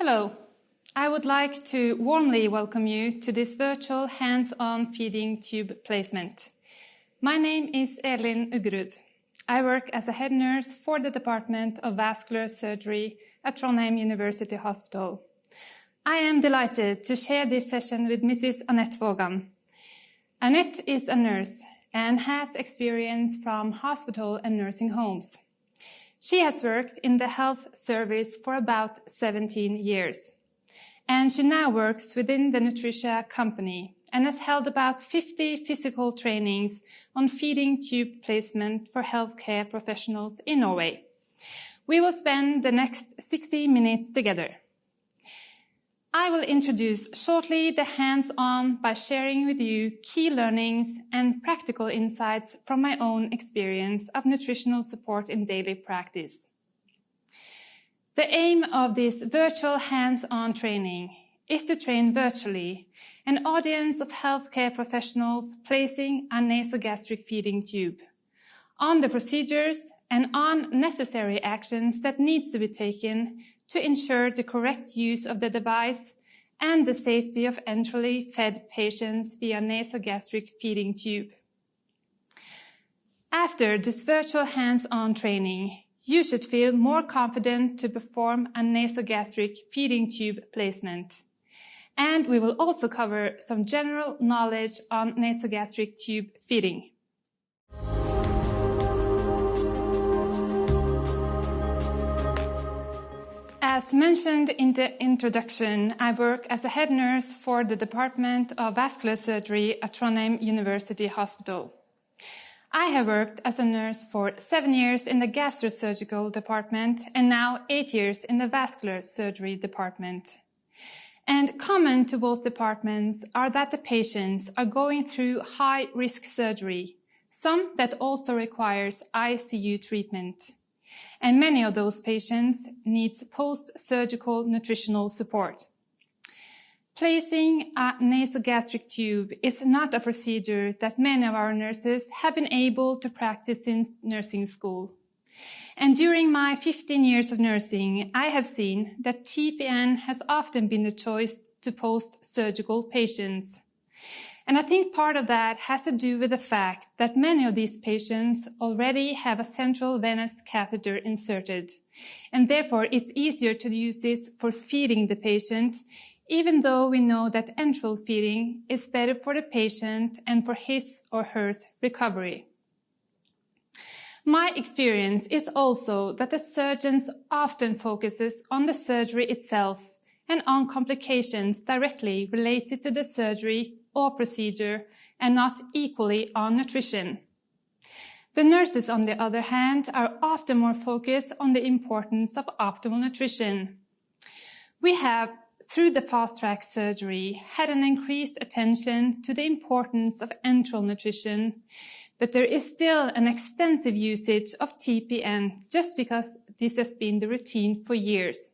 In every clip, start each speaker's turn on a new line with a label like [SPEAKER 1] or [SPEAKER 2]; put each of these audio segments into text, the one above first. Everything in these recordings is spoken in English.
[SPEAKER 1] Hello, I would like to warmly welcome you to this virtual hands-on feeding tube placement. My name is Elin Ugrud. I work as a head nurse for the Department of Vascular Surgery at Trondheim University Hospital. I am delighted to share this session with Mrs. Annette Vågan. Annette is a nurse and has experience from hospital and nursing homes. She has worked in the health service for about 17 years. And she now works within the Nutricia company and has held about 50 physical trainings on feeding tube placement for healthcare professionals in Norway. We will spend the next 60 minutes together. I will introduce shortly the hands-on by sharing with you key learnings and practical insights from my own experience of nutritional support in daily practice. The aim of this virtual hands-on training is to train virtually an audience of healthcare professionals placing a nasogastric feeding tube on the procedures and on necessary actions that needs to be taken to ensure the correct use of the device and the safety of enterally fed patients via nasogastric feeding tube. After this virtual hands-on training, you should feel more confident to perform a nasogastric feeding tube placement. And we will also cover some general knowledge on nasogastric tube feeding. As mentioned in the introduction, I work as a head nurse for the Department of Vascular Surgery at Trondheim University Hospital. I have worked as a nurse for 7 years in the gastrosurgical department and now 8 years in the vascular surgery department. And common to both departments are that the patients are going through high-risk surgery, some that also requires ICU treatment. And many of those patients need post-surgical nutritional support. Placing a nasogastric tube is not a procedure that many of our nurses have been able to practice since nursing school. And during my 15 years of nursing, I have seen that TPN has often been the choice to post-surgical patients. And I think part of that has to do with the fact that many of these patients already have a central venous catheter inserted. And therefore, it's easier to use this for feeding the patient, even though we know that enteral feeding is better for the patient and for his or her recovery. My experience is also that the surgeons often focuses on the surgery itself and on complications directly related to the surgery or procedure and not equally on nutrition. The nurses, on the other hand, are often more focused on the importance of optimal nutrition. We have, through the fast-track surgery, had an increased attention to the importance of enteral nutrition, but there is still an extensive usage of TPN just because this has been the routine for years.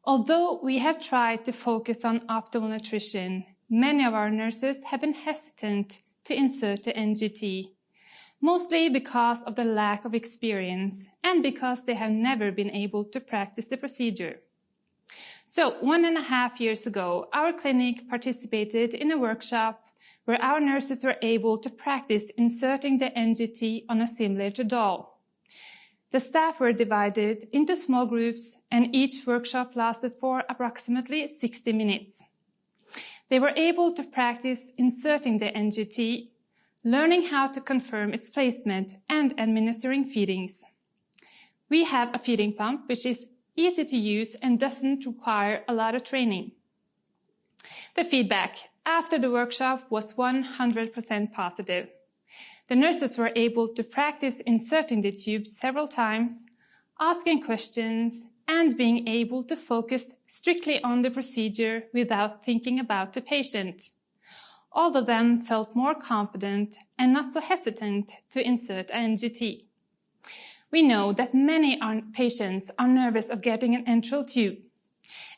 [SPEAKER 1] Although we have tried to focus on optimal nutrition, many of our nurses have been hesitant to insert the NGT, mostly because of the lack of experience and because they have never been able to practice the procedure. So 1.5 years ago, our clinic participated in a workshop where our nurses were able to practice inserting the NGT on a simulator doll. The staff were divided into small groups and each workshop lasted for approximately 60 minutes. They were able to practice inserting the NGT, learning how to confirm its placement, and administering feedings. We have a feeding pump which is easy to use and doesn't require a lot of training. The feedback after the workshop was 100% positive. The nurses were able to practice inserting the tube several times, asking questions, and being able to focus strictly on the procedure without thinking about the patient. All of them felt more confident and not so hesitant to insert a NGT. We know that many patients are nervous of getting an enteral tube,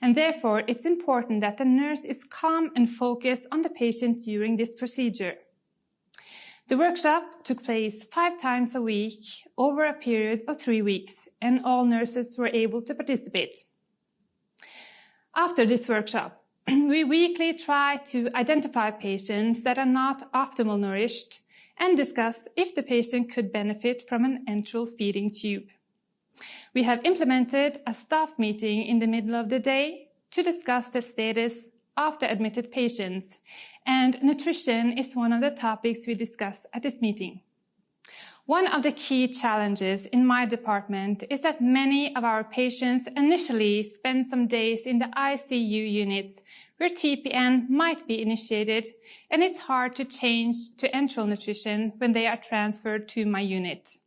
[SPEAKER 1] and therefore it's important that the nurse is calm and focused on the patient during this procedure. The workshop took place 5 times a week over a period of 3 weeks, and all nurses were able to participate. After this workshop, we weekly try to identify patients that are not optimal nourished and discuss if the patient could benefit from an enteral feeding tube. We have implemented a staff meeting in the middle of the day to discuss the status of the admitted patients, and nutrition is one of the topics we discuss at this meeting. One of the key challenges in my department is that many of our patients initially spend some days in the ICU units where TPN might be initiated, and it's hard to change to enteral nutrition when they are transferred to my unit.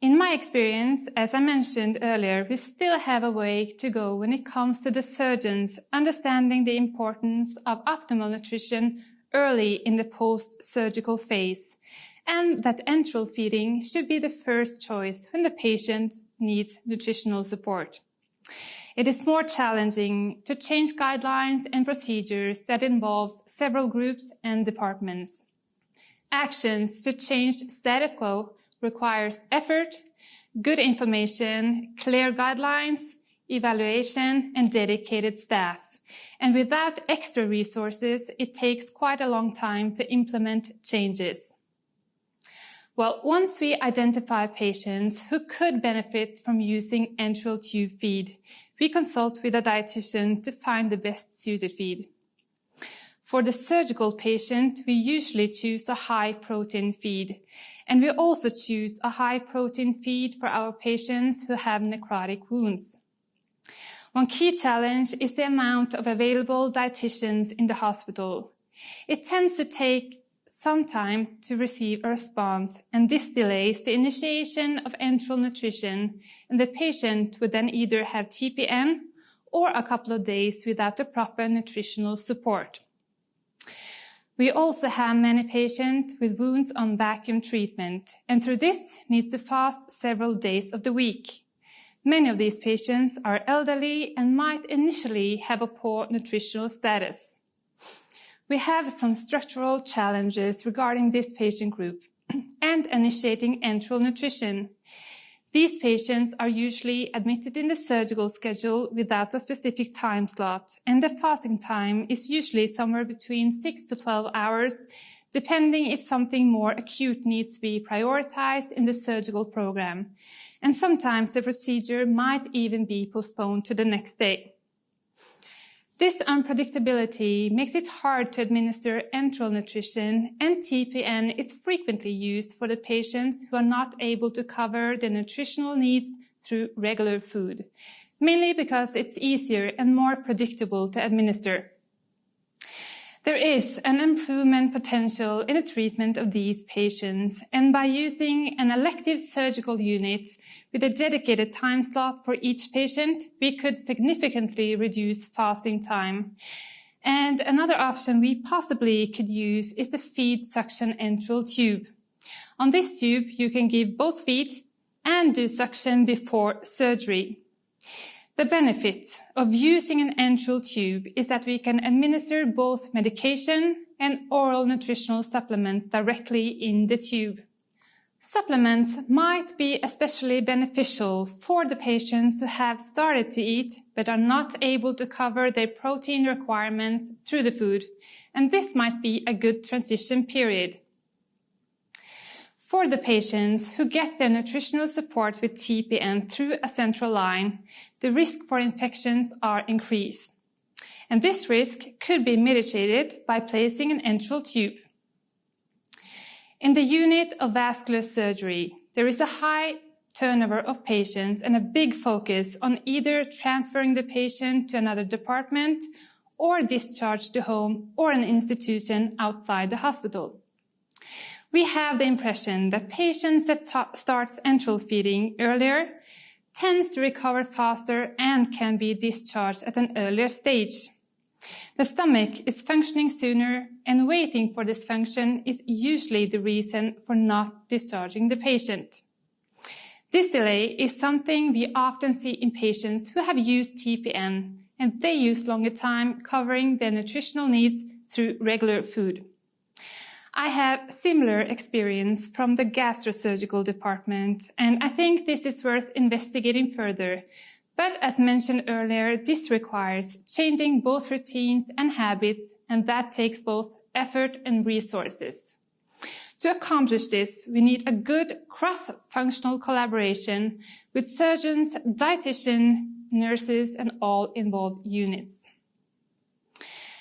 [SPEAKER 1] In my experience, as I mentioned earlier, we still have a way to go when it comes to the surgeons understanding the importance of optimal nutrition early in the post-surgical phase, and that enteral feeding should be the first choice when the patient needs nutritional support. It is more challenging to change guidelines and procedures that involves several groups and departments. Actions to change status quo requires effort, good information, clear guidelines, evaluation, and dedicated staff. And without extra resources, it takes quite a long time to implement changes. Well, once we identify patients who could benefit from using enteral tube feed, we consult with a dietitian to find the best suited feed. For the surgical patient, we usually choose a high-protein feed, and we also choose a high-protein feed for our patients who have necrotic wounds. One key challenge is the amount of available dietitians in the hospital. It tends to take some time to receive a response, and this delays the initiation of enteral nutrition, and the patient would then either have TPN or a couple of days without the proper nutritional support. We also have many patients with wounds on vacuum treatment, and through this needs to fast several days of the week. Many of these patients are elderly and might initially have a poor nutritional status. We have some structural challenges regarding this patient group and initiating enteral nutrition. These patients are usually admitted in the surgical schedule without a specific time slot, and the fasting time is usually somewhere between 6 to 12 hours, depending if something more acute needs to be prioritized in the surgical program. And sometimes the procedure might even be postponed to the next day. This unpredictability makes it hard to administer enteral nutrition, and TPN is frequently used for the patients who are not able to cover their nutritional needs through regular food, mainly because it's easier and more predictable to administer. There is an improvement potential in the treatment of these patients, and by using an elective surgical unit with a dedicated time slot for each patient, we could significantly reduce fasting time. And another option we possibly could use is the feed suction enteral tube. On this tube, you can give both feed and do suction before surgery. The benefit of using an enteral tube is that we can administer both medication and oral nutritional supplements directly in the tube. Supplements might be especially beneficial for the patients who have started to eat but are not able to cover their protein requirements through the food, and this might be a good transition period. For the patients who get their nutritional support with TPN through a central line, the risk for infections are increased. And this risk could be mitigated by placing an enteral tube. In the unit of vascular surgery, there is a high turnover of patients and a big focus on either transferring the patient to another department or discharge to home or an institution outside the hospital. We have the impression that patients that starts enteral feeding earlier tends to recover faster and can be discharged at an earlier stage. The stomach is functioning sooner, and waiting for this function is usually the reason for not discharging the patient. This delay is something we often see in patients who have used TPN, and they use longer time covering their nutritional needs through regular food. I have similar experience from the gastrosurgical department, and I think this is worth investigating further. But as mentioned earlier, this requires changing both routines and habits, and that takes both effort and resources. To accomplish this, we need a good cross-functional collaboration with surgeons, dietitians, nurses, and all involved units.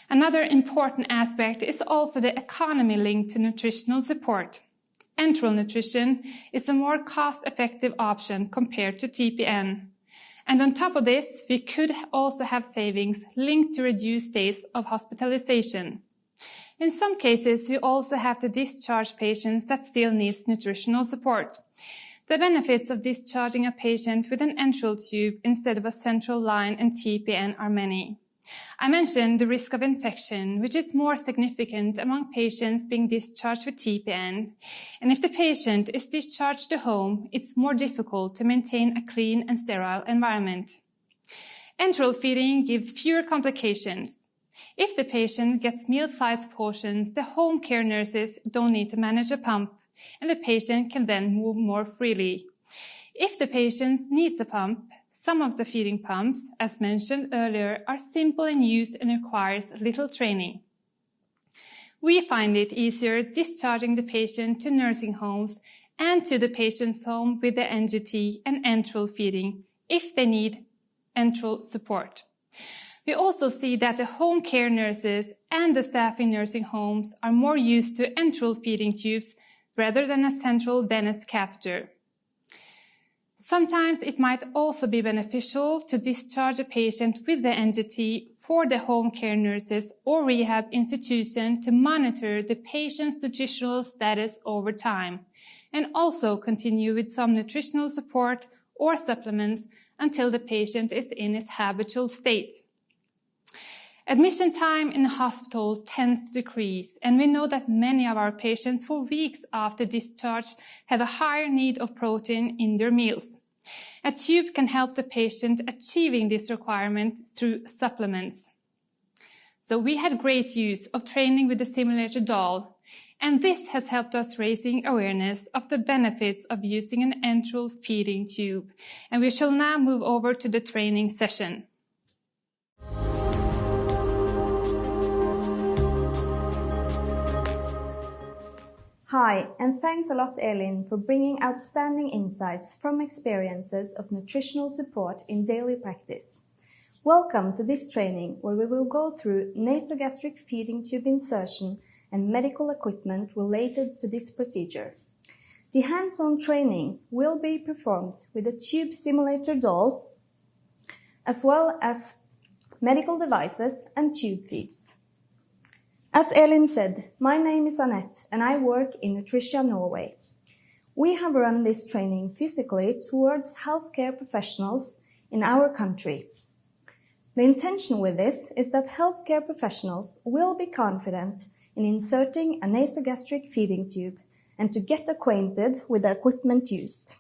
[SPEAKER 1] Another important aspect is also the economy linked to nutritional support. Enteral nutrition is a more cost-effective option compared to TPN. And on top of this, we could also have savings linked to reduced days of hospitalization. In some cases, we also have to discharge patients that still need nutritional support. The benefits of discharging a patient with an enteral tube instead of a central line and TPN are many. I mentioned the risk of infection, which is more significant among patients being discharged with TPN. And if the patient is discharged to home, it's more difficult to maintain a clean and sterile environment. Enteral feeding gives fewer complications. If the patient gets meal-sized portions, the home care nurses don't need to manage a pump, and the patient can then move more freely. If the patient needs a pump, some of the feeding pumps, as mentioned earlier, are simple in use and requires little training. We find it easier discharging the patient to nursing homes and to the patient's home with the NGT and enteral feeding if they need enteral support. We also see that the home care nurses and the staff in nursing homes are more used to enteral feeding tubes rather than a central venous catheter. Sometimes it might also be beneficial to discharge a patient with the NGT for the home care nurses or rehab institution to monitor the patient's nutritional status over time, and also continue with some nutritional support or supplements until the patient is in his habitual state. Admission time in the hospital tends to decrease, and we know that many of our patients for weeks after discharge have a higher need of protein in their meals. A tube can help the patient achieving this requirement through supplements. So we had great use of training with the simulator doll, and this has helped us raising awareness of the benefits of using an enteral feeding tube. And we shall now move over to the training session.
[SPEAKER 2] Hi, and thanks a lot, Elin, for bringing outstanding insights from experiences of nutritional support in daily practice. Welcome to this training where we will go through nasogastric feeding tube insertion and medical equipment related to this procedure. The hands-on training will be performed with a tube simulator doll, as well as medical devices and tube feeds. As Elin said, my name is Annette and I work in Nutricia, Norway. We have run this training physically towards healthcare professionals in our country. The intention with this is that healthcare professionals will be confident in inserting a nasogastric feeding tube and to get acquainted with the equipment used.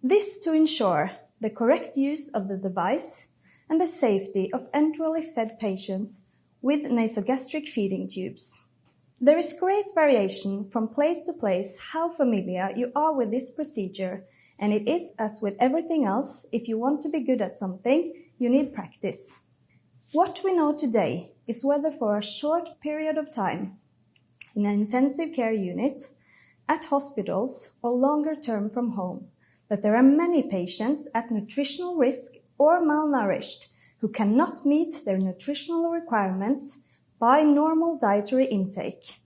[SPEAKER 2] This to ensure the correct use of the device and the safety of enterally fed patients with nasogastric feeding tubes. There is great variation from place to place how familiar you are with this procedure, and it is as with everything else, if you want to be good at something, you need practice. What we know today is whether for a short period of time in an intensive care unit, at hospitals or longer term from home, that there are many patients at nutritional risk or malnourished who cannot meet their nutritional requirements by normal dietary intake.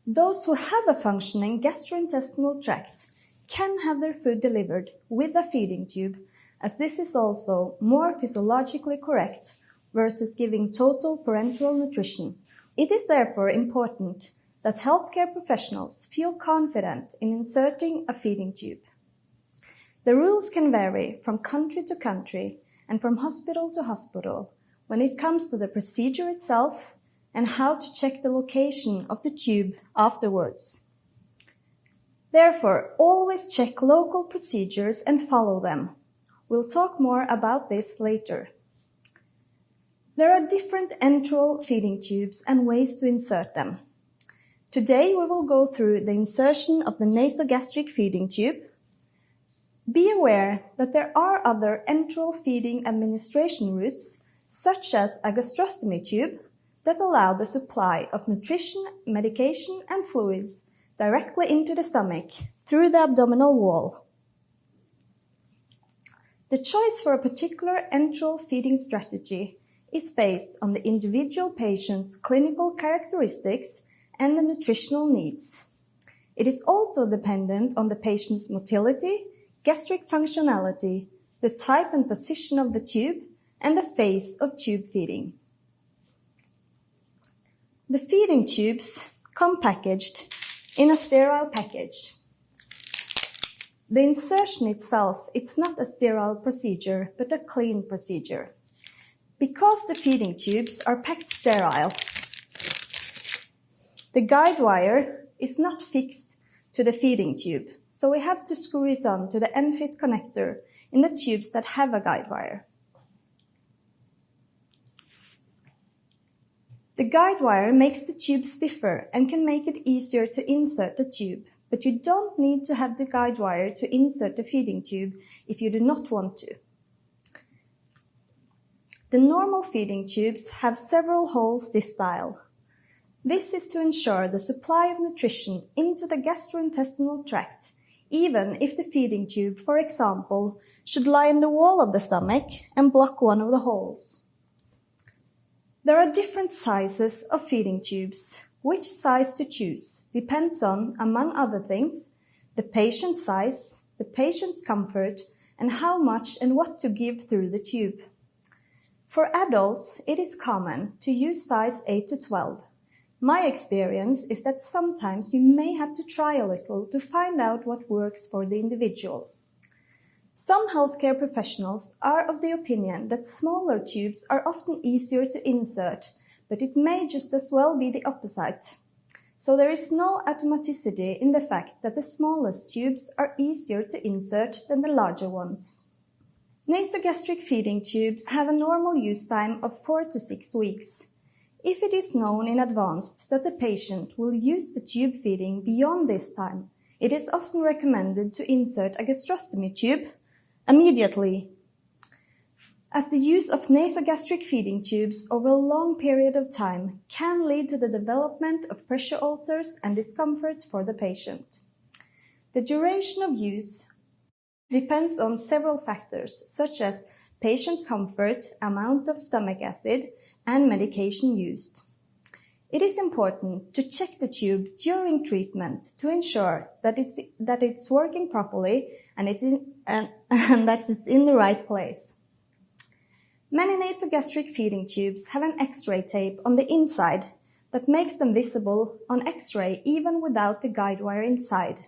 [SPEAKER 2] Those who have a functioning gastrointestinal tract can have their food delivered with a feeding tube, as this is also more physiologically correct versus giving total parenteral nutrition. It is therefore important that healthcare professionals feel confident in inserting a feeding tube. The rules can vary from country to country and from hospital to hospital when it comes to the procedure itself and how to check the location of the tube afterwards. Therefore, always check local procedures and follow them. We'll talk more about this later. There are different enteral feeding tubes and ways to insert them. Today we will go through the insertion of the nasogastric feeding tube. Be aware that there are other enteral feeding administration routes, such as a gastrostomy tube, that allow the supply of nutrition, medication and fluids directly into the stomach through the abdominal wall. The choice for a particular enteral feeding strategy is based on the individual patient's clinical characteristics and the nutritional needs. It is also dependent on the patient's motility, gastric functionality, the type and position of the tube, and the phase of tube feeding. The feeding tubes come packaged in a sterile package. The insertion itself, it's not a sterile procedure, but a clean procedure. Because the feeding tubes are packed sterile, the guide wire is not fixed to the feeding tube, so we have to screw it on to the end-fit connector in the tubes that have a guide wire. The guide wire makes the tube stiffer and can make it easier to insert the tube, but you don't need to have the guide wire to insert the feeding tube if you do not want to. The normal feeding tubes have several holes this style. This is to ensure the supply of nutrition into the gastrointestinal tract, even if the feeding tube, for example, should lie in the wall of the stomach and block one of the holes. There are different sizes of feeding tubes. Which size to choose depends on, among other things, the patient's size, the patient's comfort, and how much and what to give through the tube. For adults, it is common to use size 8 to 12. My experience is that sometimes you may have to try a little to find out what works for the individual. Some healthcare professionals are of the opinion that smaller tubes are often easier to insert, but it may just as well be the opposite. So there is no automaticity in the fact that the smallest tubes are easier to insert than the larger ones. Nasogastric feeding tubes have a normal use time of 4 to 6 weeks. If it is known in advance that the patient will use the tube feeding beyond this time, it is often recommended to insert a gastrostomy tube immediately, as the use of nasogastric feeding tubes over a long period of time can lead to the development of pressure ulcers and discomfort for the patient. The duration of use depends on several factors, such as patient comfort, amount of stomach acid, and medication used. It is important to check the tube during treatment to ensure that it's working properly and that it's in the right place. Many nasogastric feeding tubes have an X-ray tape on the inside that makes them visible on X-ray even without the guide wire inside.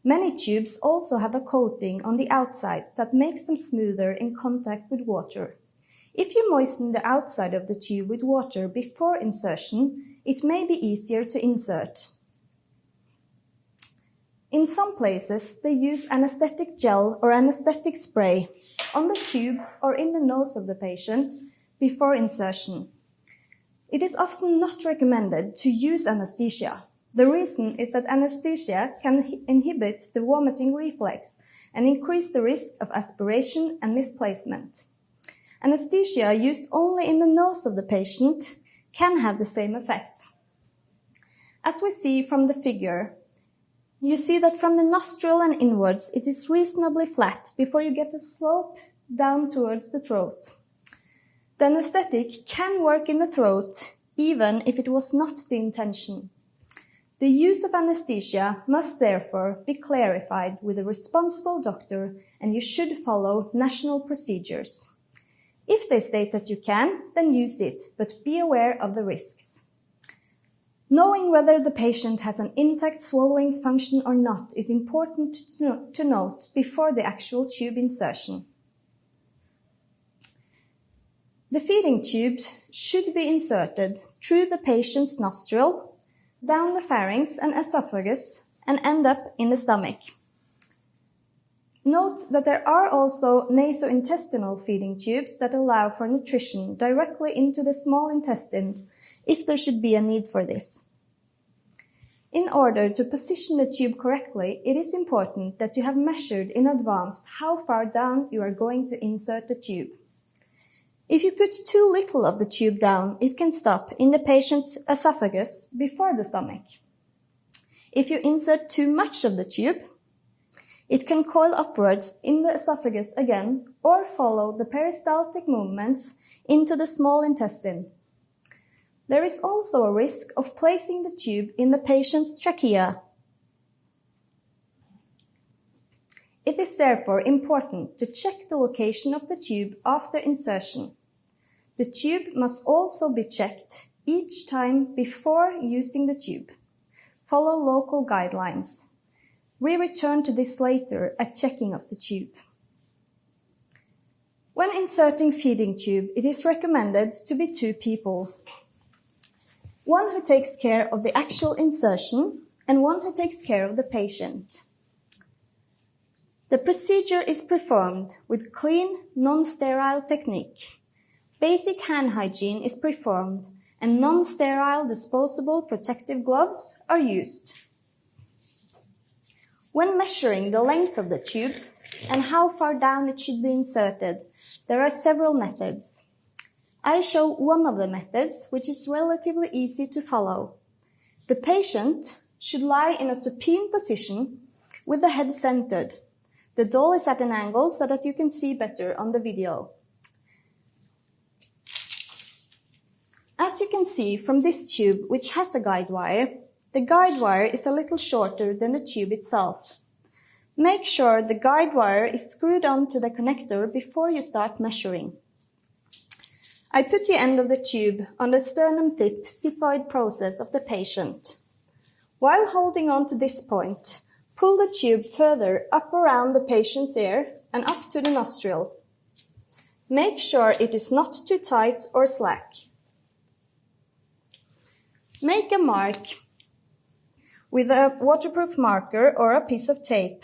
[SPEAKER 2] Many tubes also have a coating on the outside that makes them smoother in contact with water. If you moisten the outside of the tube with water before insertion, it may be easier to insert. In some places, they use anesthetic gel or anesthetic spray on the tube or in the nose of the patient before insertion. It is often not recommended to use anesthesia. The reason is that anesthesia can inhibit the vomiting reflex and increase the risk of aspiration and misplacement. Anesthesia used only in the nose of the patient can have the same effect. As we see from the figure, you see that from the nostril and inwards it is reasonably flat before you get a slope down towards the throat. The anesthetic can work in the throat even if it was not the intention. The use of anesthesia must therefore be clarified with a responsible doctor, and you should follow national procedures. If they state that you can, then use it, but be aware of the risks. Knowing whether the patient has an intact swallowing function or not is important to note before the actual tube insertion. The feeding tubes should be inserted through the patient's nostril, down the pharynx and esophagus, and end up in the stomach. Note that there are also nasointestinal feeding tubes that allow for nutrition directly into the small intestine, if there should be a need for this. In order to position the tube correctly, it is important that you have measured in advance how far down you are going to insert the tube. If you put too little of the tube down, it can stop in the patient's esophagus before the stomach. If you insert too much of the tube, it can coil upwards in the esophagus again or follow the peristaltic movements into the small intestine. There is also a risk of placing the tube in the patient's trachea. It is therefore important to check the location of the tube after insertion. The tube must also be checked each time before using the tube. Follow local guidelines. We return to this later at checking of the tube. When inserting feeding tube, it is recommended to be 2 people. One who takes care of the actual insertion and one who takes care of the patient. The procedure is performed with clean, non-sterile technique. Basic hand hygiene is performed and non-sterile disposable protective gloves are used. When measuring the length of the tube and how far down it should be inserted, there are several methods. I show one of the methods, which is relatively easy to follow. The patient should lie in a supine position with the head centered. The doll is at an angle so that you can see better on the video. As you can see from this tube, which has a guide wire, the guide wire is a little shorter than the tube itself. Make sure the guide wire is screwed onto the connector before you start measuring. I put the end of the tube on the sternum tip xiphoid process of the patient. While holding on to this point, pull the tube further up around the patient's ear and up to the nostril. Make sure it is not too tight or slack. Make a mark with a waterproof marker or a piece of tape.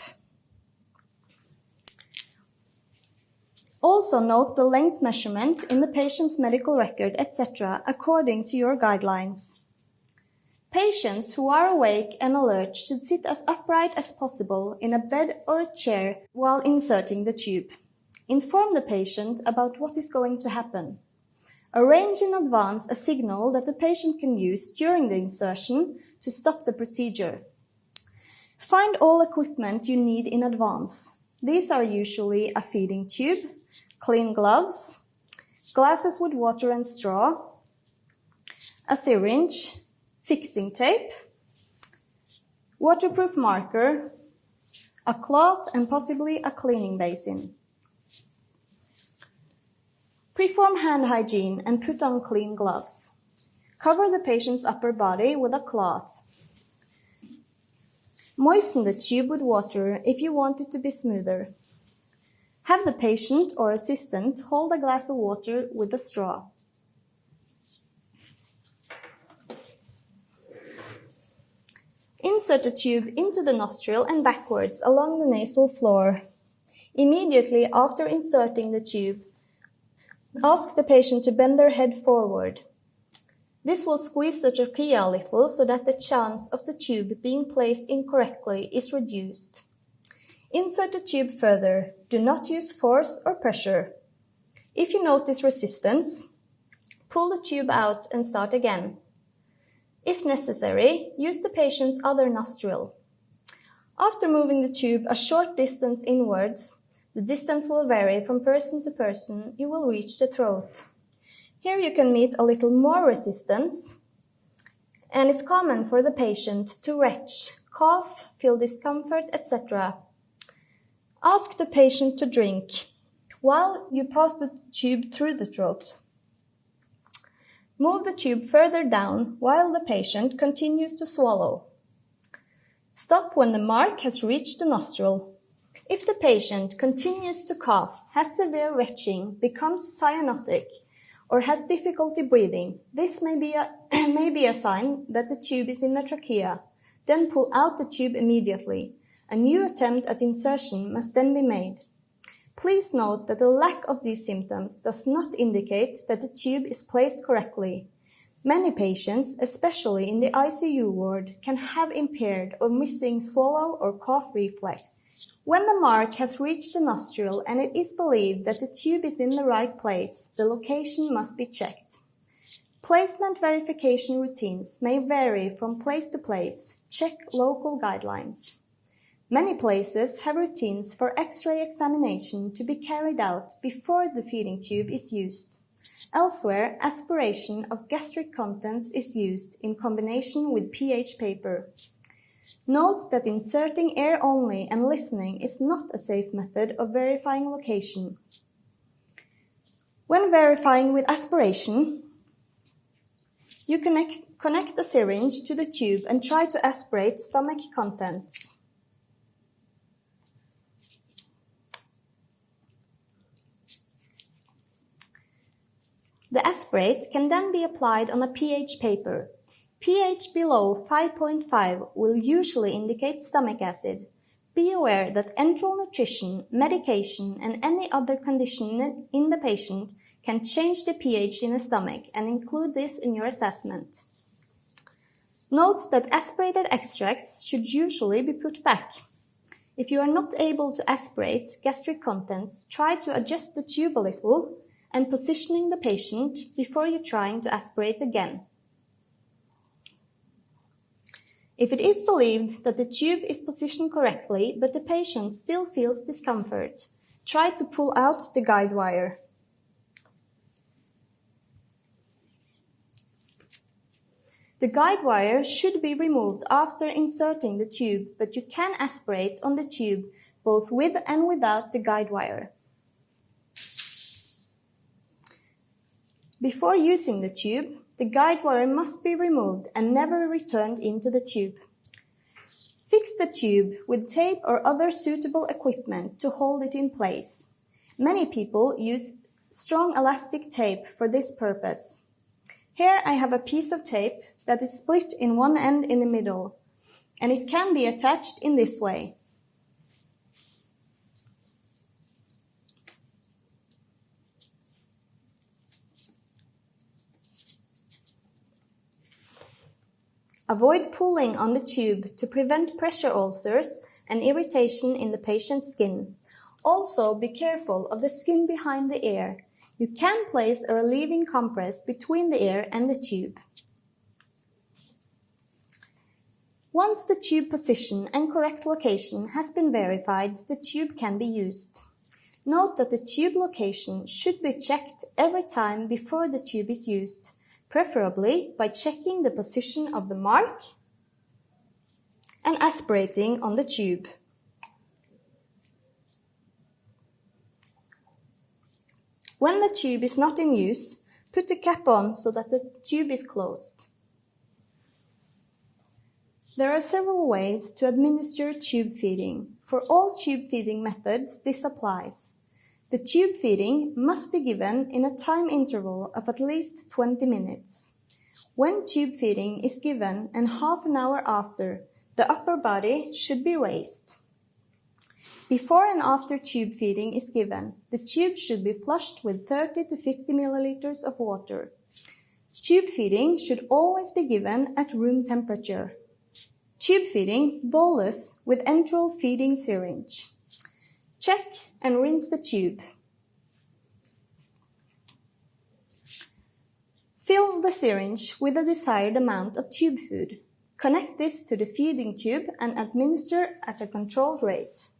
[SPEAKER 2] Also note the length measurement in the patient's medical record, etc., according to your guidelines. Patients who are awake and alert should sit as upright as possible in a bed or a chair while inserting the tube. Inform the patient about what is going to happen. Arrange in advance a signal that the patient can use during the insertion to stop the procedure. Find all equipment you need in advance. These are usually a feeding tube, clean gloves, glasses with water and straw, a syringe, fixing tape, waterproof marker, a cloth and possibly a cleaning basin. Perform hand hygiene and put on clean gloves. Cover the patient's upper body with a cloth. Moisten the tube with water if you want it to be smoother. Have the patient or assistant hold a glass of water with a straw. Insert the tube into the nostril and backwards along the nasal floor. Immediately after inserting the tube, ask the patient to bend their head forward. This will squeeze the trachea a little so that the chance of the tube being placed incorrectly is reduced. Insert the tube further. Do not use force or pressure. If you notice resistance, pull the tube out and start again. If necessary, use the patient's other nostril. After moving the tube a short distance inwards, the distance will vary from person to person, you will reach the throat. Here you can meet a little more resistance, and it's common for the patient to retch, cough, feel discomfort, etc. Ask the patient to drink while you pass the tube through the throat. Move the tube further down while the patient continues to swallow. Stop when the mark has reached the nostril. If the patient continues to cough, has severe retching, becomes cyanotic, or has difficulty breathing, this may be a sign that the tube is in the trachea. Then pull out the tube immediately. A new attempt at insertion must then be made. Please note that the lack of these symptoms does not indicate that the tube is placed correctly. Many patients, especially in the ICU ward, can have impaired or missing swallow or cough reflex. When the mark has reached the nostril and it is believed that the tube is in the right place, the location must be checked. Placement verification routines may vary from place to place. Check local guidelines. Many places have routines for X-ray examination to be carried out before the feeding tube is used. Elsewhere, aspiration of gastric contents is used in combination with pH paper. Note that inserting air only and listening is not a safe method of verifying location. When verifying with aspiration, you connect a syringe to the tube and try to aspirate stomach contents. The aspirate can then be applied on a pH paper. pH below 5.5 will usually indicate stomach acid. Be aware that enteral nutrition, medication, and any other condition in the patient can change the pH in the stomach and include this in your assessment. Note that aspirated extracts should usually be put back. If you are not able to aspirate gastric contents, try to adjust the tube a little and positioning the patient before you're trying to aspirate again. If it is believed that the tube is positioned correctly but the patient still feels discomfort, try to pull out the guide wire. The guide wire should be removed after inserting the tube, but you can aspirate on the tube both with and without the guide wire. Before using the tube, the guide wire must be removed and never returned into the tube. Fix the tube with tape or other suitable equipment to hold it in place. Many people use strong elastic tape for this purpose. Here I have a piece of tape that is split in one end in the middle, and it can be attached in this way. Avoid pulling on the tube to prevent pressure ulcers and irritation in the patient's skin. Also, be careful of the skin behind the ear. You can place a relieving compress between the ear and the tube. Once the tube position and correct location has been verified, the tube can be used. Note that the tube location should be checked every time before the tube is used, preferably by checking the position of the mark and aspirating on the tube. When the tube is not in use, put the cap on so that the tube is closed. There are several ways to administer tube feeding. For all tube feeding methods, this applies. The tube feeding must be given in a time interval of at least 20 minutes. When tube feeding is given and half an hour after, the upper body should be raised. Before and after tube feeding is given, the tube should be flushed with 30 to 50 milliliters of water. Tube feeding should always be given at room temperature. Tube feeding, bolus with enteral feeding syringe. Check and rinse the tube. Fill the syringe with the desired amount of tube food. Connect this to the feeding tube and administer at a controlled rate.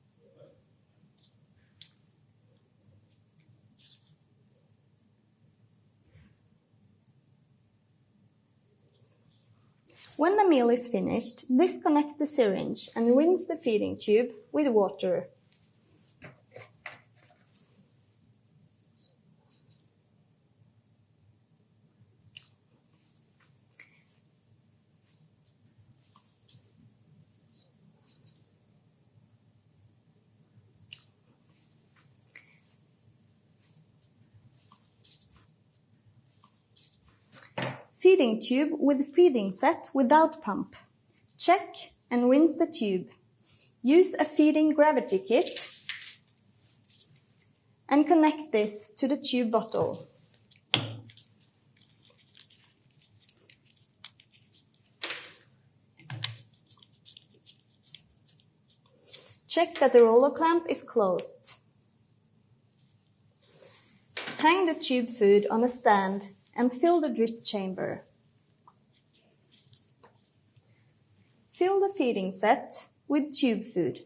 [SPEAKER 2] When the meal is finished, disconnect the syringe and rinse the feeding tube with water. Feeding tube with feeding set without pump. Check and rinse the tube. Use a feeding gravity kit and connect this to the tube bottle. Check that the roller clamp is closed. Hang the tube food on a stand and fill the drip chamber. Fill the feeding set with tube food.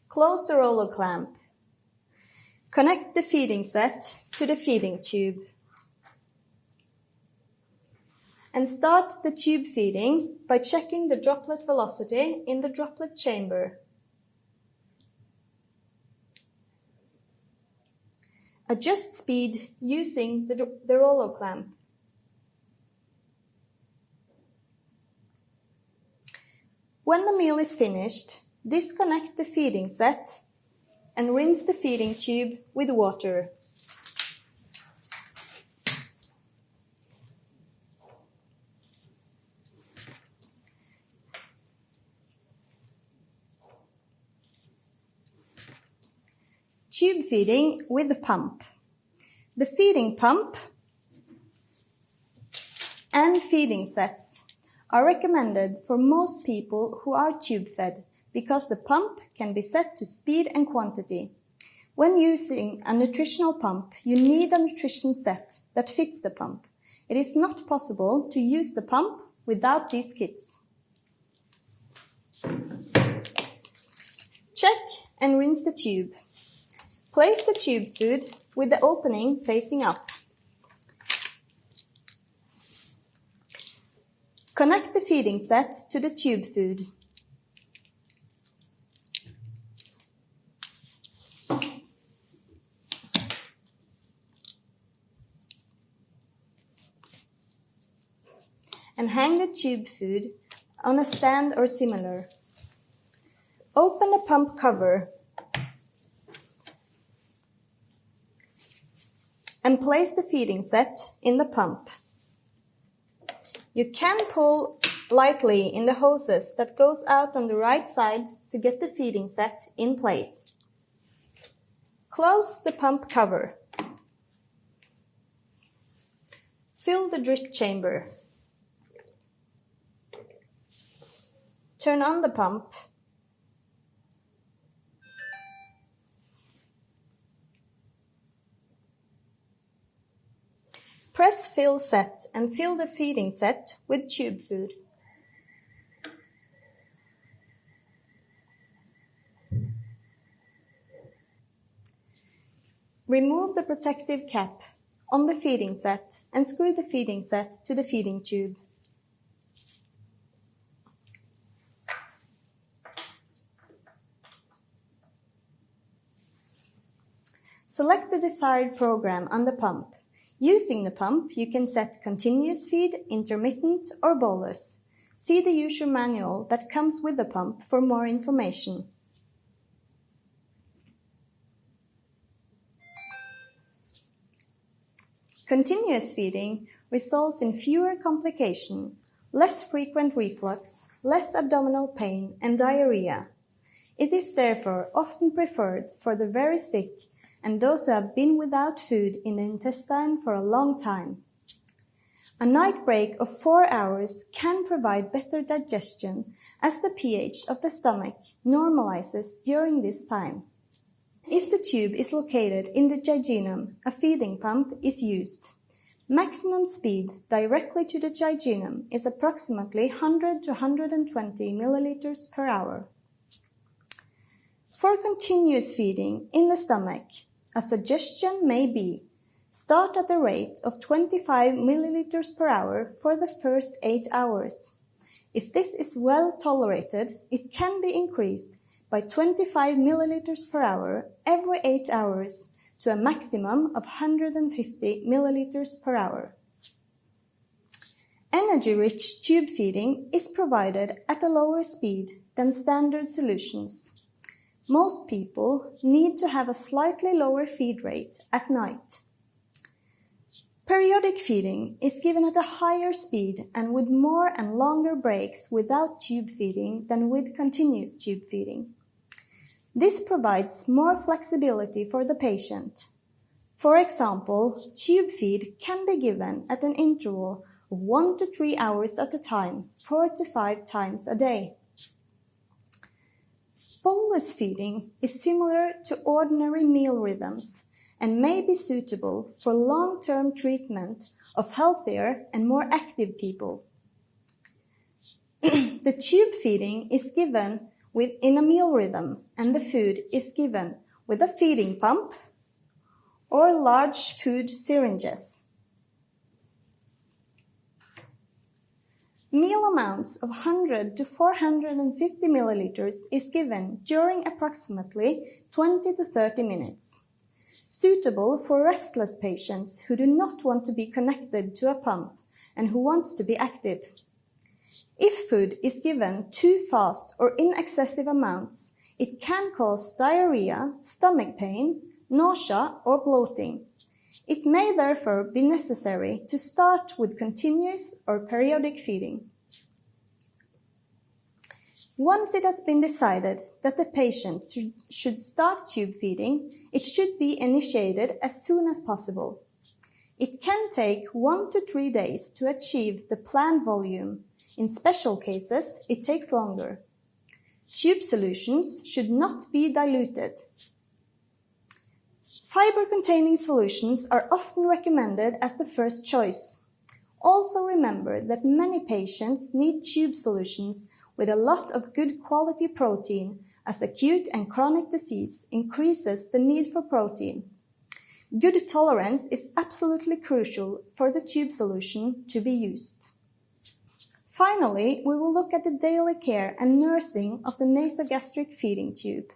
[SPEAKER 2] Close the roller clamp. Connect the feeding set to the feeding tube. And start the tube feeding by checking the droplet velocity in the droplet chamber. Adjust speed using the roller clamp. When the meal is finished, disconnect the feeding set and rinse the feeding tube with water. Tube feeding with the pump. The feeding pump and feeding sets are recommended for most people who are tube fed because the pump can be set to speed and quantity. When using a nutritional pump, you need a nutrition set that fits the pump. It is not possible to use the pump without these kits. Check and rinse the tube. Place the tube food with the opening facing up. Connect the feeding set to the tube food. And hang the tube food on a stand or similar. Open the pump cover and place the feeding set in the pump. You can pull lightly in the hoses that goes out on the right side to get the feeding set in place. Close the pump cover. Fill the drip chamber. Turn on the pump. Press fill set and fill the feeding set with tube food. Remove the protective cap on the feeding set and screw the feeding set to the feeding tube. Select the desired program on the pump. Using the pump, you can set continuous feed, intermittent, or bolus. See the user manual that comes with the pump for more information. Continuous feeding results in fewer complications, less frequent reflux, less abdominal pain, and diarrhea. It is therefore often preferred for the very sick and those who have been without food in the intestine for a long time. A night break of 4 hours can provide better digestion as the pH of the stomach normalizes during this time. If the tube is located in the jejunum, a feeding pump is used. Maximum speed directly to the jejunum is approximately 100 to 120 milliliters per hour. For continuous feeding in the stomach, a suggestion may be start at a rate of 25 milliliters per hour for the first 8 hours. If this is well tolerated, it can be increased by 25 milliliters per hour every 8 hours to a maximum of 150 milliliters per hour. Energy-rich tube feeding is provided at a lower speed than standard solutions. Most people need to have a slightly lower feed rate at night. Periodic feeding is given at a higher speed and with more and longer breaks without tube feeding than with continuous tube feeding. This provides more flexibility for the patient. For example, tube feed can be given at an interval of 1 to 3 hours at a time, 4 to 5 times a day. Bolus feeding is similar to ordinary meal rhythms and may be suitable for long-term treatment of healthier and more active people. The tube feeding is given within a meal rhythm, and the food is given with a feeding pump or large food syringes. Meal amounts of 100 to 450 milliliters is given during approximately 20 to 30 minutes. Suitable for restless patients who do not want to be connected to a pump and who want to be active. If food is given too fast or in excessive amounts, it can cause diarrhea, stomach pain, nausea or bloating. It may therefore be necessary to start with continuous or periodic feeding. Once it has been decided that the patient should start tube feeding, it should be initiated as soon as possible. It can take 1 to 3 days to achieve the planned volume. In special cases, it takes longer. Tube solutions should not be diluted. Fiber-containing solutions are often recommended as the first choice. Also remember that many patients need tube solutions with a lot of good quality protein, as acute and chronic disease increases the need for protein. Good tolerance is absolutely crucial for the tube solution to be used. Finally, we will look at the daily care and nursing of the nasogastric feeding tube.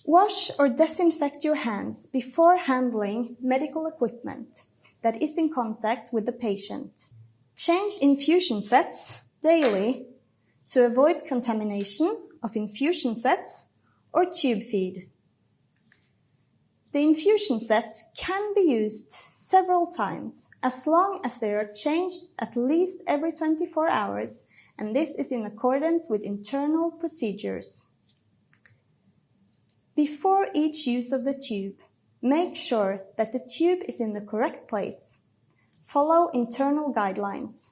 [SPEAKER 2] Wash or disinfect your hands before handling medical equipment that is in contact with the patient. Change infusion sets daily to avoid contamination of infusion sets or tube feed. The infusion set can be used several times as long as they are changed at least every 24 hours, and this is in accordance with internal procedures. Before each use of the tube, make sure that the tube is in the correct place. Follow internal guidelines.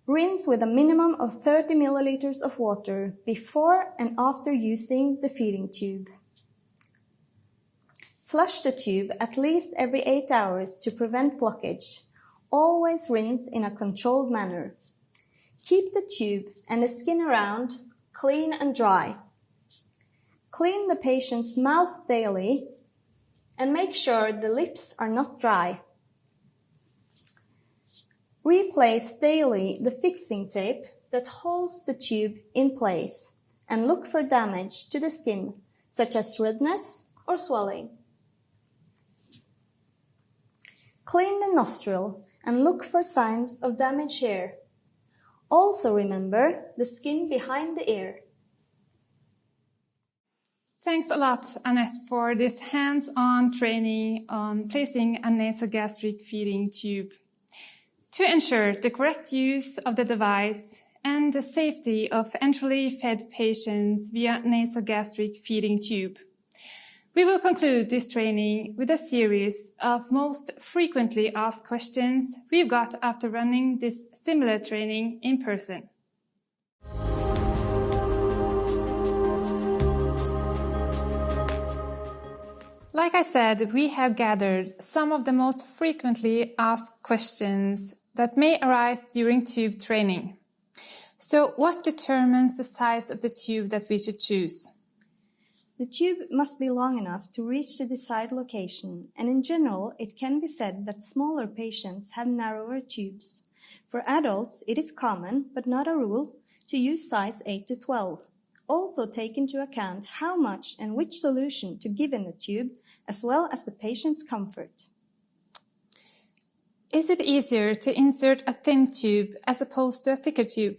[SPEAKER 2] Rinse with a minimum of 30 milliliters of water before and after using the feeding tube. Flush the tube at least every 8 hours to prevent blockage. Always rinse in a controlled manner. Keep the tube and the skin around clean and dry. Clean the patient's mouth daily and make sure the lips are not dry. Replace daily the fixing tape that holds the tube in place and look for damage to the skin, such as redness or swelling. Clean the nostril and look for signs of damaged hair. Also remember the skin behind the ear.
[SPEAKER 1] Thanks a lot, Annette, for this hands-on training on placing a nasogastric feeding tube. To ensure the correct use of the device and the safety of enterally fed patients via nasogastric feeding tube, we will conclude this training with a series of most frequently asked questions we've got after running this similar training in person. Like I said, we have gathered some of the most frequently asked questions that may arise during tube training. So what determines the size of the tube that we should choose?
[SPEAKER 2] The tube must be long enough to reach the desired location, and in general, it can be said that smaller patients have narrower tubes. For adults, it is common, but not a rule, to use size 8 to 12. Also take into account how much and which solution to give in the tube, as well as the patient's comfort.
[SPEAKER 1] Is it easier to insert a thin tube as opposed to a thicker tube?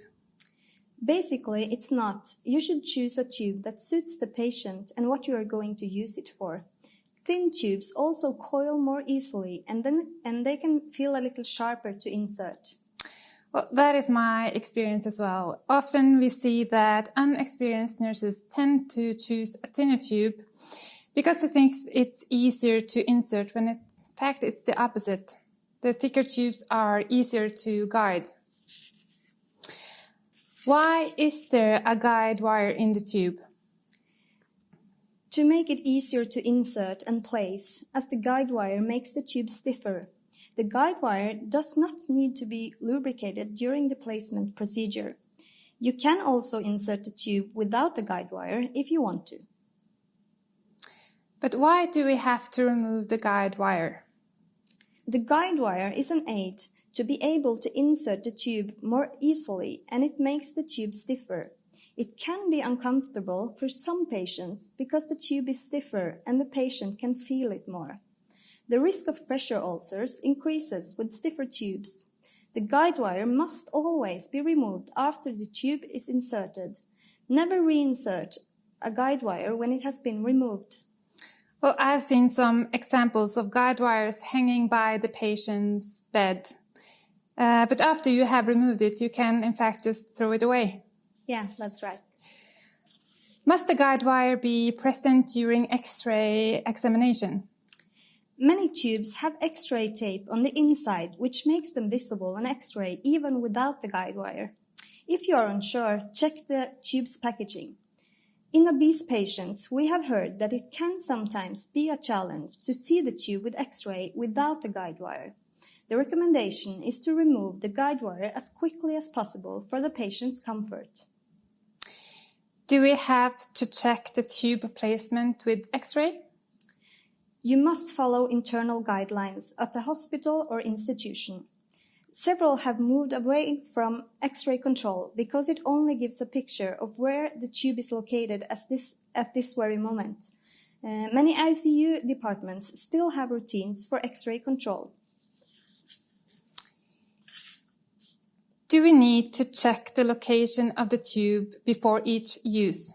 [SPEAKER 2] Basically, it's not. You should choose a tube that suits the patient and what you are going to use it for. Thin tubes also coil more easily and they can feel a little sharper to insert.
[SPEAKER 1] Well, that is my experience as well. Often we see that unexperienced nurses tend to choose a thinner tube because they think it's easier to insert, when in fact it's the opposite. The thicker tubes are easier to guide. Why is there a guide wire in the tube?
[SPEAKER 2] To make it easier to insert and place, as the guide wire makes the tube stiffer. The guide wire does not need to be lubricated during the placement procedure. You can also insert the tube without the guide wire if you want to.
[SPEAKER 1] But why do we have to remove the guide wire?
[SPEAKER 2] The guide wire is an aid to be able to insert the tube more easily, and it makes the tube stiffer. It can be uncomfortable for some patients because the tube is stiffer and the patient can feel it more. The risk of pressure ulcers increases with stiffer tubes. The guide wire must always be removed after the tube is inserted. Never reinsert a guide wire when it has been removed.
[SPEAKER 1] Well, I've seen some examples of guide wires hanging by the patient's bed. But after you have removed it, you can in fact just throw it away.
[SPEAKER 2] Yeah, that's right.
[SPEAKER 1] Must the guide wire be present during X-ray examination?
[SPEAKER 2] Many tubes have X-ray tape on the inside, which makes them visible on X-ray even without the guide wire. If you are unsure, check the tube's packaging. In obese patients, we have heard that it can sometimes be a challenge to see the tube with X-ray without the guide wire. The recommendation is to remove the guide wire as quickly as possible for the patient's comfort.
[SPEAKER 1] Do we have to check the tube placement with X-ray?
[SPEAKER 2] You must follow internal guidelines at a hospital or institution. Several have moved away from X-ray control because it only gives a picture of where the tube is located at this very moment. Many ICU departments still have routines for X-ray control.
[SPEAKER 1] Do we need to check the location of the tube before each use?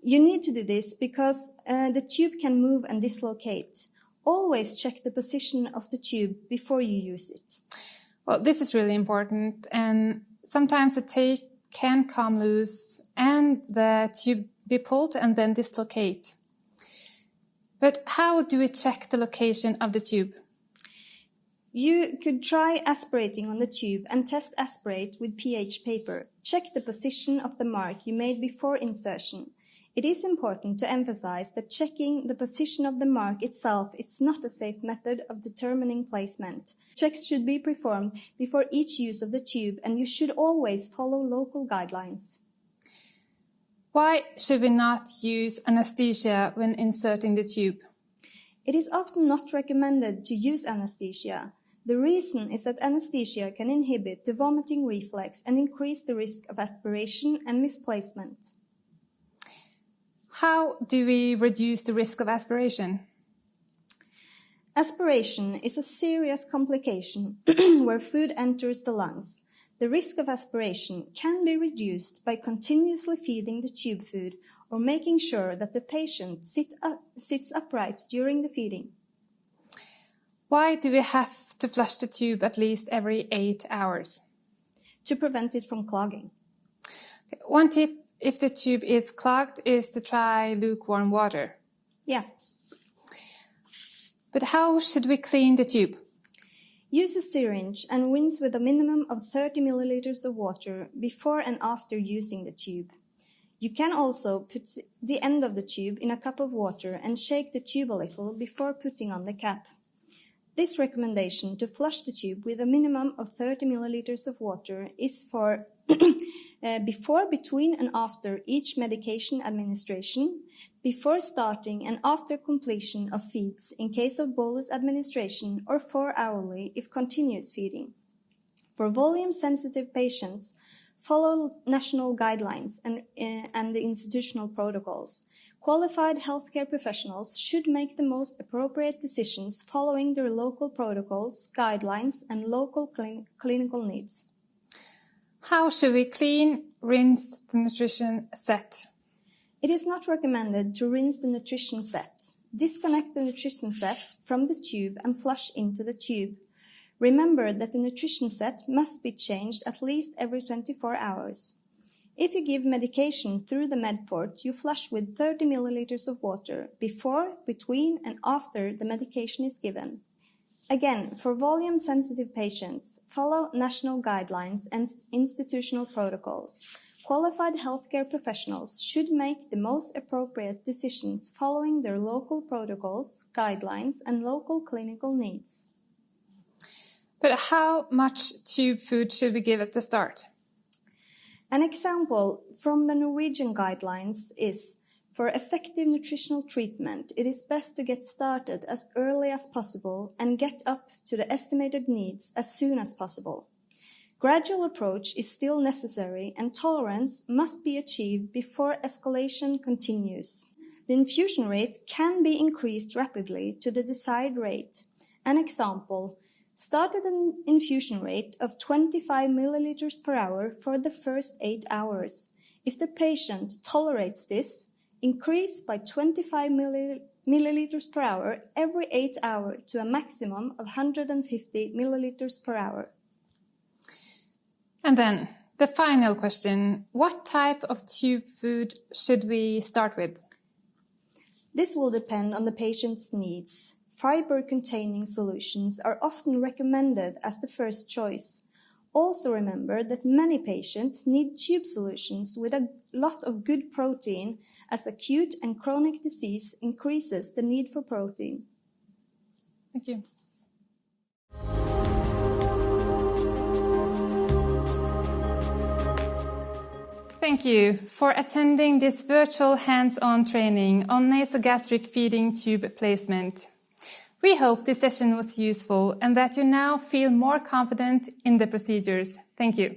[SPEAKER 2] You need to do this because the tube can move and dislocate. Always check the position of the tube before you use it.
[SPEAKER 1] Well, this is really important, and sometimes the tape can come loose and the tube be pulled and then dislocate. But how do we check the location of the tube?
[SPEAKER 2] You could try aspirating on the tube and test aspirate with pH paper. Check the position of the mark you made before insertion. It is important to emphasize that checking the position of the mark itself is not a safe method of determining placement. Checks should be performed before each use of the tube, and you should always follow local guidelines.
[SPEAKER 1] Why should we not use anesthesia when inserting the tube?
[SPEAKER 2] It is often not recommended to use anesthesia. The reason is that anesthesia can inhibit the vomiting reflex and increase the risk of aspiration and misplacement.
[SPEAKER 1] How do we reduce the risk of aspiration?
[SPEAKER 2] Aspiration is a serious complication where food enters the lungs. The risk of aspiration can be reduced by continuously feeding the tube food or making sure that the patient sits upright during the feeding.
[SPEAKER 1] Why do we have to flush the tube at least every 8 hours?
[SPEAKER 2] To prevent it from clogging.
[SPEAKER 1] One tip, if the tube is clogged, is to try lukewarm water.
[SPEAKER 2] Yeah.
[SPEAKER 1] But how should we clean the tube?
[SPEAKER 2] Use a syringe and rinse with a minimum of 30 milliliters of water before and after using the tube. You can also put the end of the tube in a cup of water and shake the tube a little before putting on the cap. This recommendation to flush the tube with a minimum of 30 milliliters of water is for before, between and after each medication administration, before starting and after completion of feeds in case of bolus administration, or 4 hourly if continuous feeding. For volume-sensitive patients, follow national guidelines and the institutional protocols. Qualified healthcare professionals should make the most appropriate decisions following their local protocols, guidelines, and local clinical needs.
[SPEAKER 1] How should we clean, rinse the nutrition set?
[SPEAKER 2] It is not recommended to rinse the nutrition set. Disconnect the nutrition set from the tube and flush into the tube. Remember that the nutrition set must be changed at least every 24 hours. If you give medication through the MedPort, you flush with 30 milliliters of water before, between, and after the medication is given. Again, for volume-sensitive patients, follow national guidelines and institutional protocols. Qualified healthcare professionals should make the most appropriate decisions following their local protocols, guidelines, and local clinical needs.
[SPEAKER 1] But how much tube food should we give at the start?
[SPEAKER 2] An example from the Norwegian guidelines is, for effective nutritional treatment, it is best to get started as early as possible and get up to the estimated needs as soon as possible. Gradual approach is still necessary and tolerance must be achieved before escalation continues. The infusion rate can be increased rapidly to the desired rate. An example, start at an infusion rate of 25 milliliters per hour for the first 8 hours. If the patient tolerates this, increase by 25 milliliters per hour every 8 hours to a maximum of 150 milliliters per hour.
[SPEAKER 1] And then, the final question, what type of tube food should we start with?
[SPEAKER 2] This will depend on the patient's needs. Fiber-containing solutions are often recommended as the first choice. Also remember that many patients need tube solutions with a lot of good protein, as acute and chronic disease increases the need for protein.
[SPEAKER 1] Thank you. Thank you for attending this virtual hands-on training on nasogastric feeding tube placement. We hope this session was useful and that you now feel more confident in the procedures. Thank you.